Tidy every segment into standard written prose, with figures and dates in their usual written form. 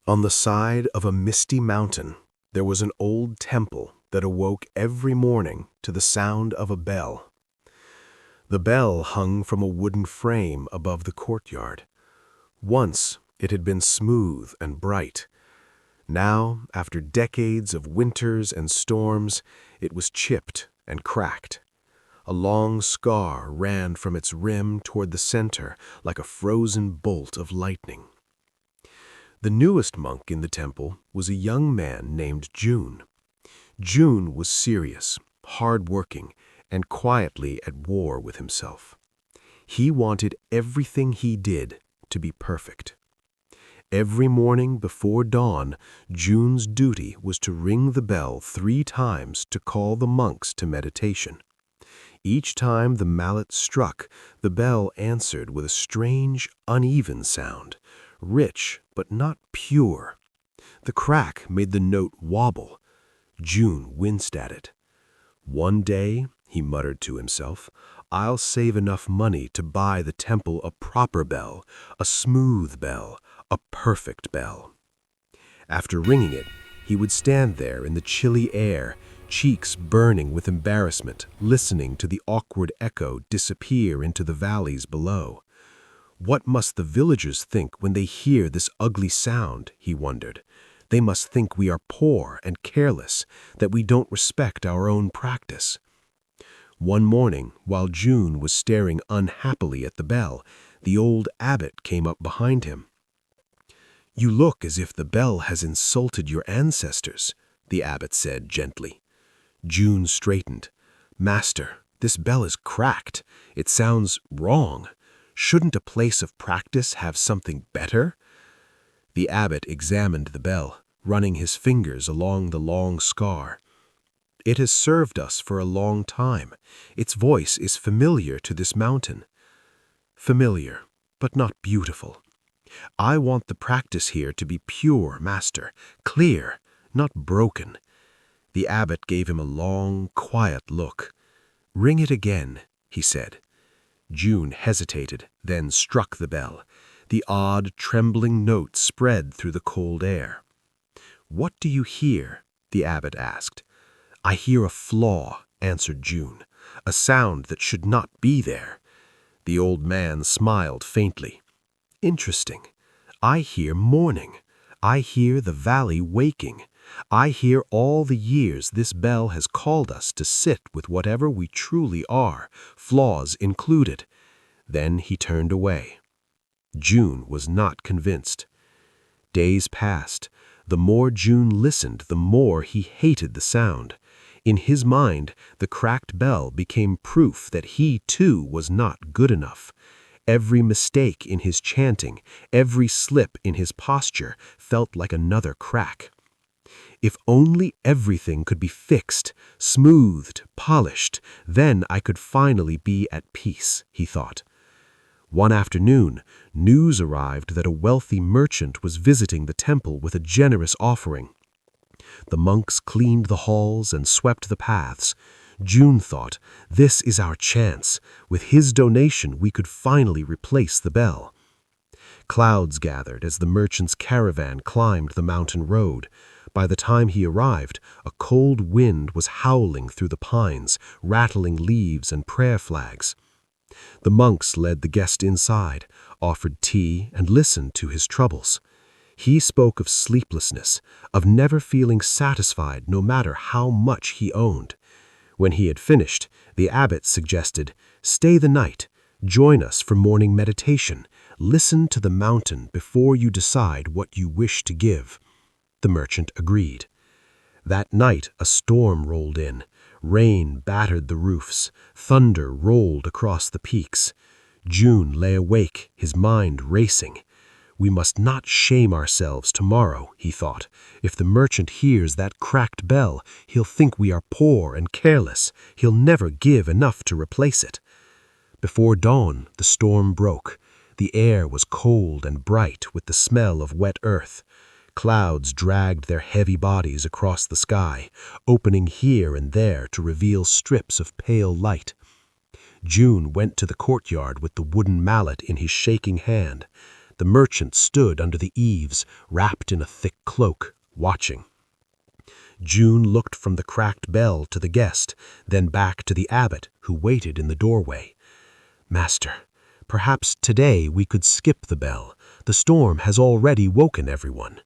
On the side of a misty mountain, there was an old temple that awoke every morning to the sound of a bell. The bell hung from a wooden frame above the courtyard. Once it had been smooth and bright. Now, after decades of winters and storms, it was chipped and cracked. A long scar ran from its rim toward the center like a frozen bolt of lightning. The newest monk in the temple was a young man named June. June was serious, hard-working, and quietly at war with himself. He wanted everything he did to be perfect. Every morning before dawn, June's duty was to ring the bell 3 times to call the monks to meditation. Each time the mallet struck, the bell answered with a strange, uneven sound, rich but not pure. The crack made the note wobble. June winced at it. One day, he muttered to himself, I'll save enough money to buy the temple a proper bell, a smooth bell, a perfect bell. After ringing it, he would stand there in the chilly air, cheeks burning with embarrassment, listening to the awkward echo disappear into the valleys below. What must the villagers think when they hear this ugly sound, he wondered. They must think we are poor and careless, that we don't respect our own practice. One morning, while June was staring unhappily at the bell, the old abbot came up behind him. "You look as if the bell has insulted your ancestors," the abbot said gently. June straightened. "Master, this bell is cracked. It sounds wrong. Shouldn't a place of practice have something better?" The abbot examined the bell, running his fingers along the long scar. "It has served us for a long time. Its voice is familiar to this mountain." "Familiar, but not beautiful. I want the practice here to be pure, master, clear, not broken." The abbot gave him a long, quiet look. "Ring it again," he said. June hesitated, then struck the bell. The odd, trembling note spread through the cold air. "What do you hear?" the abbot asked. "I hear a flaw," answered June, "a sound that should not be there." The old man smiled faintly. "Interesting. I hear morning. I hear the valley waking. I hear all the years this bell has called us to sit with whatever we truly are, flaws included." Then he turned away. June was not convinced. Days passed. The more June listened, the more he hated the sound. In his mind, the cracked bell became proof that he too was not good enough. Every mistake in his chanting, every slip in his posture felt like another crack. If only everything could be fixed, smoothed, polished, then I could finally be at peace, he thought. One afternoon, news arrived that a wealthy merchant was visiting the temple with a generous offering. The monks cleaned the halls and swept the paths. June thought, this is our chance. With his donation, we could finally replace the bell. Clouds gathered as the merchant's caravan climbed the mountain road. By the time he arrived, a cold wind was howling through the pines, rattling leaves and prayer flags. The monks led the guest inside, offered tea, and listened to his troubles. He spoke of sleeplessness, of never feeling satisfied no matter how much he owned. When he had finished, the abbot suggested, "Stay the night. Join us for morning meditation. Listen to the mountain before you decide what you wish to give." The merchant agreed. That night a storm rolled in. Rain battered the roofs. Thunder rolled across the peaks. June lay awake, his mind racing. "We must not shame ourselves tomorrow," he thought. "If the merchant hears that cracked bell, he'll think we are poor and careless. He'll never give enough to replace it." Before dawn, the storm broke. The air was cold and bright with the smell of wet earth. Clouds dragged their heavy bodies across the sky, opening here and there to reveal strips of pale light. June went to the courtyard with the wooden mallet in his shaking hand. The merchant stood under the eaves, wrapped in a thick cloak, watching. June looked from the cracked bell to the guest, then back to the abbot, who waited in the doorway. "Master, perhaps today we could skip the bell. The storm has already woken everyone."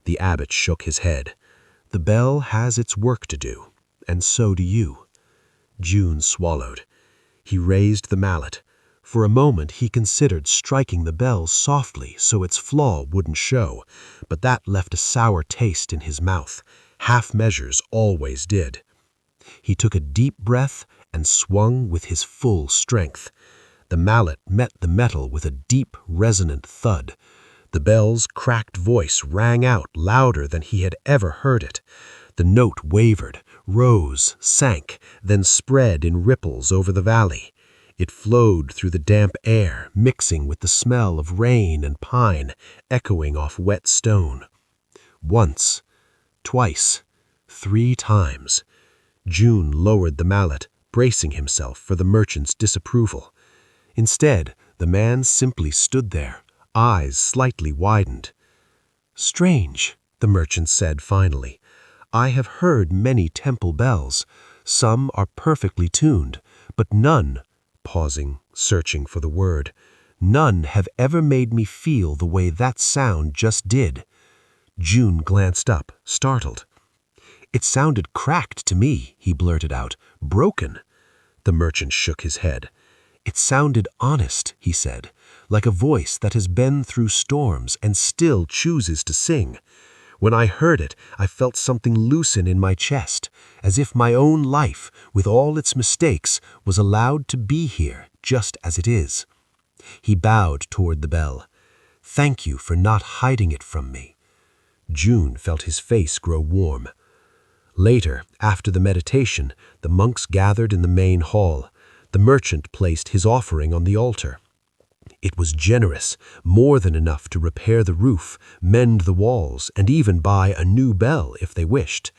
The abbot shook his head. "The bell has its work to do, and so do you." June swallowed. He raised the mallet. For a moment he considered striking the bell softly so its flaw wouldn't show, but that left a sour taste in his mouth. Half measures always did. He took a deep breath and swung with his full strength. The mallet met the metal with a deep, resonant thud. The bell's cracked voice rang out louder than he had ever heard it. The note wavered, rose, sank, then spread in ripples over the valley. It flowed through the damp air, mixing with the smell of rain and pine, echoing off wet stone. Once, twice, 3 times. June lowered the mallet, bracing himself for the merchant's disapproval. Instead, the man simply stood there, eyes slightly widened. "Strange," the merchant said finally. "I have heard many temple bells. Some are perfectly tuned, but none," pausing, searching for the word, "none have ever made me feel the way that sound just did." June glanced up, startled. "It sounded cracked to me," he blurted out. "Broken." The merchant shook his head. "It sounded honest," he said, "like a voice that has been through storms and still chooses to sing. When I heard it, I felt something loosen in my chest, as if my own life, with all its mistakes, was allowed to be here just as it is." He bowed toward the bell. "Thank you for not hiding it from me." June felt his face grow warm. Later, after the meditation, the monks gathered in the main hall. The merchant placed his offering on the altar. It was generous, more than enough to repair the roof, mend the walls, and even buy a new bell if they wished.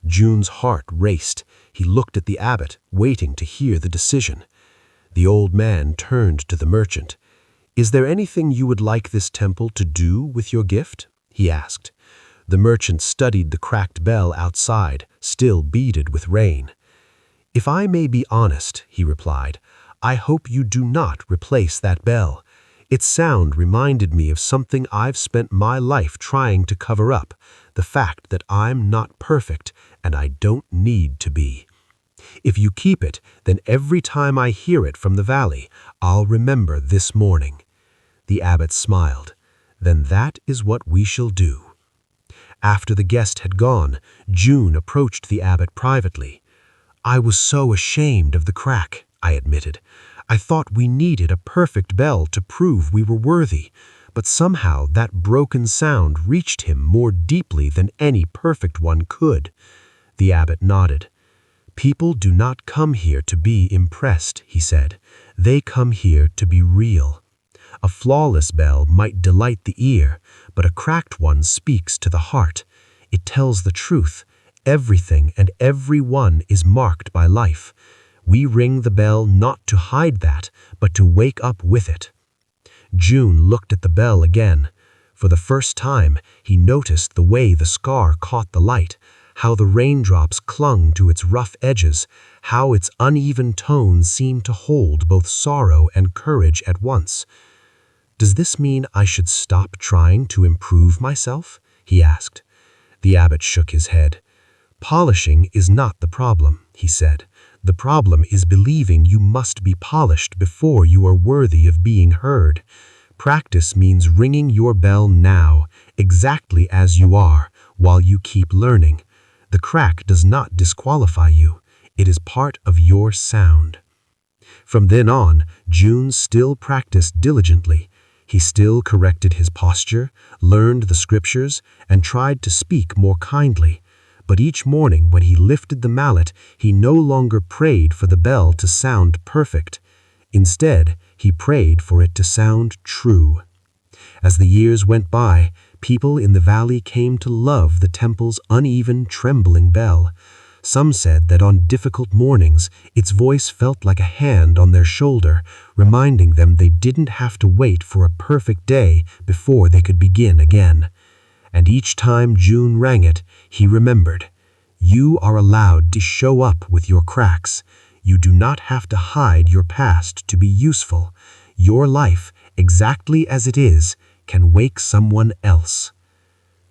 June's heart raced. He looked at the abbot, waiting to hear the decision. The old man turned to the merchant. "Is there anything you would like this temple to do with your gift?" he asked. The merchant studied the cracked bell outside, still beaded with rain. "If I may be honest," he replied, "I hope you do not replace that bell. Its sound reminded me of something I've spent my life trying to cover up, the fact that I'm not perfect and I don't need to be. If you keep it, then every time I hear it from the valley, I'll remember this morning." The abbot smiled. "Then that is what we shall do." After the guest had gone, June approached the abbot privately. "I was so ashamed of the crack," I admitted. "I thought we needed a perfect bell to prove we were worthy, but somehow that broken sound reached him more deeply than any perfect one could." The abbot nodded. "People do not come here to be impressed," he said. "They come here to be real. A flawless bell might delight the ear, but a cracked one speaks to the heart. It tells the truth. Everything and everyone is marked by life. We ring the bell not to hide that, but to wake up with it." June looked at the bell again. For the first time, he noticed the way the scar caught the light, how the raindrops clung to its rough edges, how its uneven tones seemed to hold both sorrow and courage at once. "Does this mean I should stop trying to improve myself?" he asked. The abbot shook his head. "Polishing is not the problem," he said. "The problem is believing you must be polished before you are worthy of being heard. Practice means ringing your bell now, exactly as you are, while you keep learning. The crack does not disqualify you. It is part of your sound." From then on, June still practiced diligently. He still corrected his posture, learned the scriptures, and tried to speak more kindly. But each morning when he lifted the mallet, he no longer prayed for the bell to sound perfect. Instead, he prayed for it to sound true. As the years went by, people in the valley came to love the temple's uneven, trembling bell. Some said that on difficult mornings, its voice felt like a hand on their shoulder, reminding them they didn't have to wait for a perfect day before they could begin again. And each time June rang it, he remembered, "You are allowed to show up with your cracks. You do not have to hide your past to be useful. Your life, exactly as it is, can wake someone else."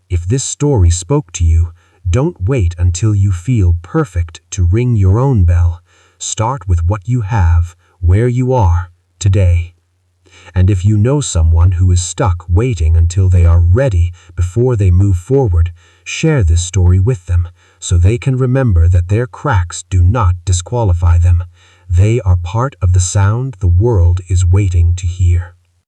If this story spoke to you, don't wait until you feel perfect to ring your own bell. Start with what you have, where you are, today. And if you know someone who is stuck waiting until they are ready before they move forward, share this story with them so they can remember that their cracks do not disqualify them. They are part of the sound the world is waiting to hear.